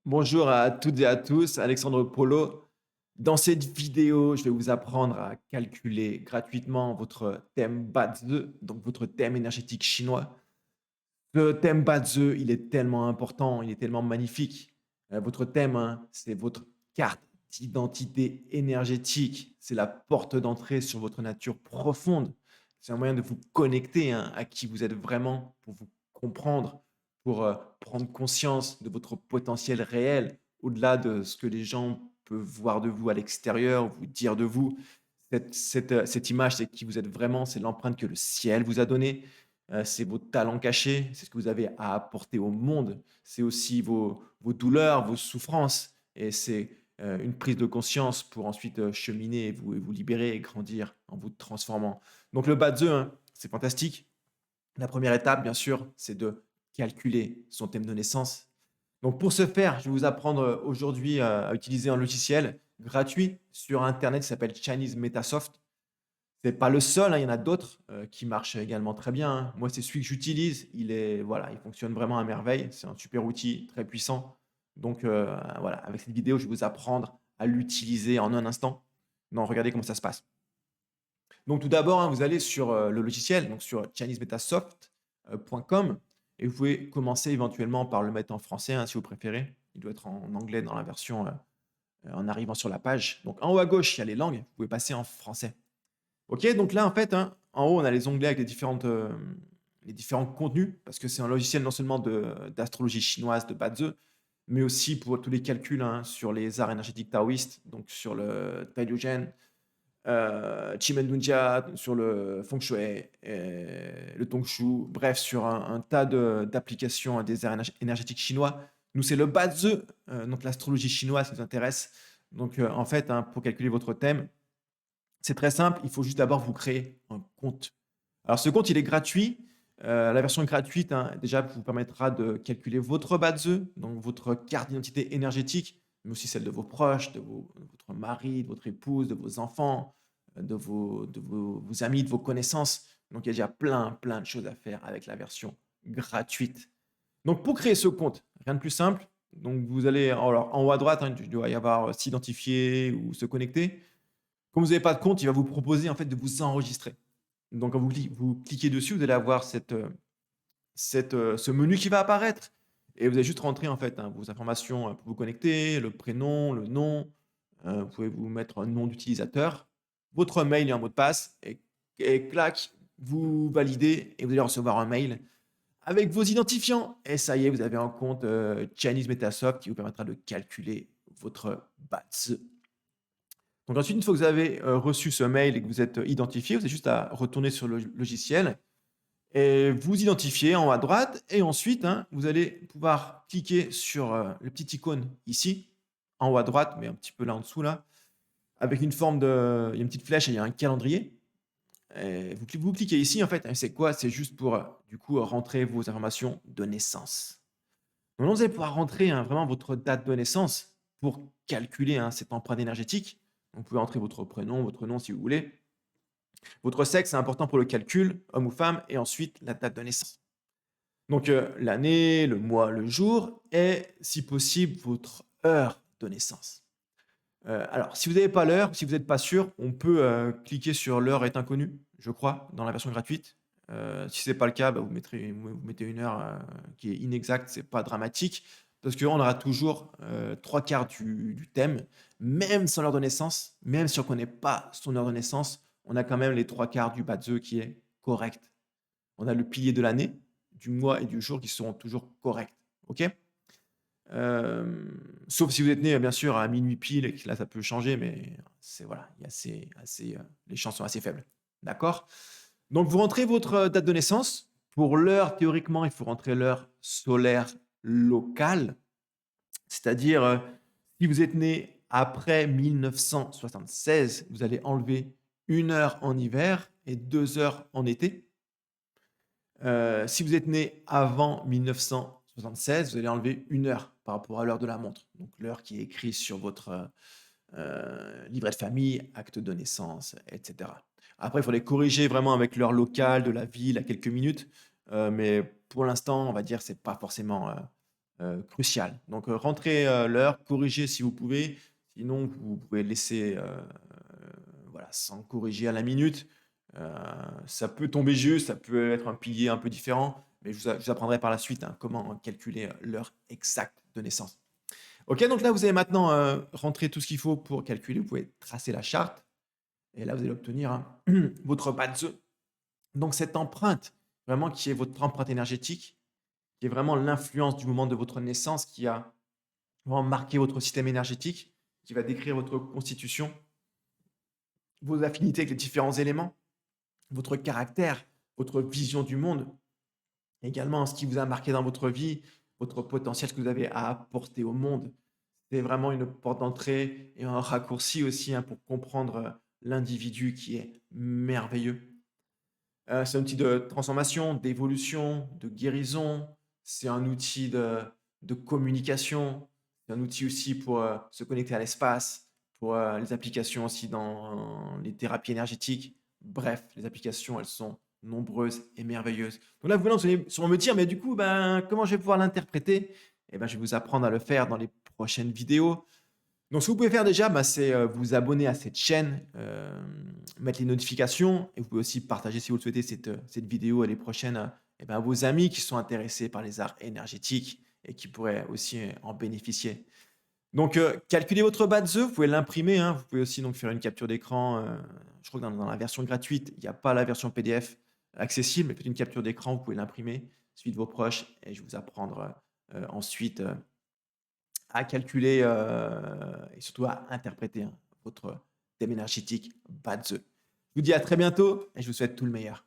Bonjour à toutes et à tous, Alexandre Polo. Dans cette vidéo, je vais vous apprendre à calculer gratuitement votre thème Bazi, donc votre thème énergétique chinois. Ce thème Bazi, il est tellement important, il est tellement magnifique. Votre thème, hein, c'est votre carte d'identité énergétique. C'est la porte d'entrée sur votre nature profonde. C'est un moyen de vous connecter, hein, à qui vous êtes vraiment, pour vous comprendre, pour prendre conscience de votre potentiel réel, au-delà de ce que les gens peuvent voir de vous à l'extérieur, vous dire de vous. Cette image, c'est qui vous êtes vraiment, c'est l'empreinte que le ciel vous a donnée. C'est vos talents cachés, c'est ce que vous avez à apporter au monde. C'est aussi vos douleurs, vos souffrances et c'est, une prise de conscience pour ensuite, cheminer et vous libérer et grandir en vous transformant. Donc le bas de hein, c'est fantastique. La première étape, bien sûr, c'est de calculer son thème de naissance. Donc pour ce faire, je vais vous apprendre, aujourd'hui, à utiliser un logiciel gratuit sur internet qui s'appelle Chinese Metasoft. C'est pas le seul, hein, il y en a d'autres, qui marchent également très bien, hein. Moi, c'est celui que j'utilise. Il est voilà, il fonctionne vraiment à merveille. C'est un super outil, très puissant. Donc, voilà, avec cette vidéo, je vais vous apprendre à l'utiliser en un instant. Donc regardez comment ça se passe. Donc tout d'abord, hein, vous allez sur, le logiciel, donc sur chinesemetasoft.com et vous pouvez commencer éventuellement par le mettre en français, hein, si vous préférez. Il doit être en anglais dans la version, en arrivant sur la page. Donc en haut à gauche, il y a les langues. Vous pouvez passer en français. OK, donc là, en fait, hein, en haut, on a les onglets avec les différents contenus, parce que c'est un logiciel non seulement d'astrologie chinoise de Bazi, mais aussi pour tous les calculs, hein, sur les arts énergétiques taoïstes, donc sur le Taijiquan, Chimendunjia, sur le Feng Shui, le Tongshu, bref, sur un tas d'applications à des arts énergétiques chinois. Nous, c'est le Bazi, donc l'astrologie chinoise qui nous intéresse. Donc, en fait, hein, pour calculer votre thème, c'est très simple, il faut juste d'abord vous créer un compte. Alors ce compte, il est gratuit. La version gratuite, hein, déjà vous permettra de calculer votre base, donc votre carte d'identité énergétique, mais aussi celle de vos proches, de votre mari, de votre épouse, de vos enfants, de vos amis, de vos connaissances. Donc il y a déjà plein de choses à faire avec la version gratuite. Donc pour créer ce compte, rien de plus simple. Donc vous allez alors en haut à droite, hein, il doit y avoir, s'identifier ou se connecter. Comme vous n'avez pas de compte, il va vous proposer en fait de vous enregistrer. Donc quand vous cliquez dessus, vous allez avoir ce menu qui va apparaître et vous allez juste rentrer en fait, hein, vos informations, pour vous connecter, le prénom, le nom, vous pouvez vous mettre un nom d'utilisateur, votre mail et un mot de passe et clac, vous validez et vous allez recevoir un mail avec vos identifiants et ça y est, vous avez un compte, Chinese Metasoft qui vous permettra de calculer votre BATS. Donc ensuite, une fois que vous avez, reçu ce mail et que vous êtes, identifié, vous avez juste à retourner sur le logiciel et vous identifier en haut à droite et ensuite, hein, vous allez pouvoir cliquer sur, le petit icône ici, en haut à droite, mais un petit peu là en dessous là, avec une forme de il y a une petite flèche et il y a un calendrier et vous cliquez ici en fait, c'est quoi? C'est juste pour, du coup, rentrer vos informations de naissance. Donc là, vous allez pouvoir rentrer, hein, vraiment votre date de naissance pour calculer, hein, cette empreinte énergétique. Vous pouvez entrer votre prénom, votre nom si vous voulez. Votre sexe, c'est important pour le calcul, homme ou femme, et ensuite la date de naissance. Donc l'année, le mois, le jour et si possible votre heure de naissance. Alors si vous n'avez pas l'heure, si vous n'êtes pas sûr, on peut, cliquer sur «L'heure est inconnue», je crois, dans la version gratuite. Si c'est pas le cas, bah, vous mettez une heure, qui est inexacte, c'est pas dramatique parce qu'on aura toujours, 3/4 du thème, même sans l'heure de naissance, même si on connaît pas son heure de naissance, on a quand même les 3/4 du Bazi qui est correct. On a le pilier de l'année, du mois et du jour qui seront toujours corrects. OK? Sauf si vous êtes né, bien sûr, à minuit pile et que là, ça peut changer, mais c'est voilà, il y a les chances sont assez faibles. D'accord? Donc vous rentrez votre, date de naissance. Pour l'heure, théoriquement, il faut rentrer l'heure solaire locale, c'est-à-dire, si vous êtes né après 1976, vous allez enlever 1 heure en hiver et 2 heures en été. Si vous êtes né avant 1976, vous allez enlever 1 heure par rapport à l'heure de la montre. Donc l'heure qui est écrite sur votre, livret de famille, acte de naissance et cetera. Après, il faudrait corriger vraiment avec l'heure locale de la ville à quelques minutes, mais pour l'instant, on va dire, c'est pas forcément, crucial. Donc, rentrez, l'heure, corrigez si vous pouvez, sinon vous pouvez laisser, voilà, sans corriger à la minute. Heu, Ça peut tomber juste, ça peut être un pilier un peu différent, mais je vous apprendrai par la suite, hein, comment calculer, l'heure exacte de naissance. OK, donc là, vous avez maintenant, rentré tout ce qu'il faut pour calculer. Vous pouvez tracer la charte et là, vous allez obtenir, votre BATS. Donc cette empreinte, vraiment qui est votre empreinte énergétique, qui est vraiment l'influence du moment de votre naissance, qui a vraiment marqué votre système énergétique, qui va décrire votre constitution, vos affinités avec les différents éléments, votre caractère, votre vision du monde, également ce qui vous a marqué dans votre vie, votre potentiel, ce que vous avez à apporter au monde. C'est vraiment une porte d'entrée et un raccourci aussi, hein, pour comprendre, l'individu qui est merveilleux. C'est un outil de transformation, d'évolution, de guérison. C'est un outil de communication. C'est un outil aussi pour, se connecter à l'espace, pour, les applications aussi dans les thérapies énergétiques. Bref, les applications, elles sont nombreuses et merveilleuses. Donc là, vous allez sûrement me dire: «Mais du coup, ben, comment je vais pouvoir l'interpréter?» Eh ben, je vais vous apprendre à le faire dans les prochaines vidéos. Donc ce que vous pouvez faire déjà, bah, c'est, vous abonner à cette chaîne, mettre les notifications et vous pouvez aussi partager si vous le souhaitez cette vidéo et les prochaines, et ben, à vos amis qui sont intéressés par les arts énergétiques et qui pourraient aussi, en bénéficier. Donc, calculez votre BATS, vous pouvez l'imprimer, hein, vous pouvez aussi donc faire une capture d'écran, je crois que dans la version gratuite, il n'y a pas la version PDF accessible, mais faites une capture d'écran, vous pouvez l'imprimer, celui de vos proches et je vais vous apprendre, ensuite, à calculer, et surtout à interpréter, hein, votre thème énergétique BATS. Je vous dis à très bientôt et je vous souhaite tout le meilleur.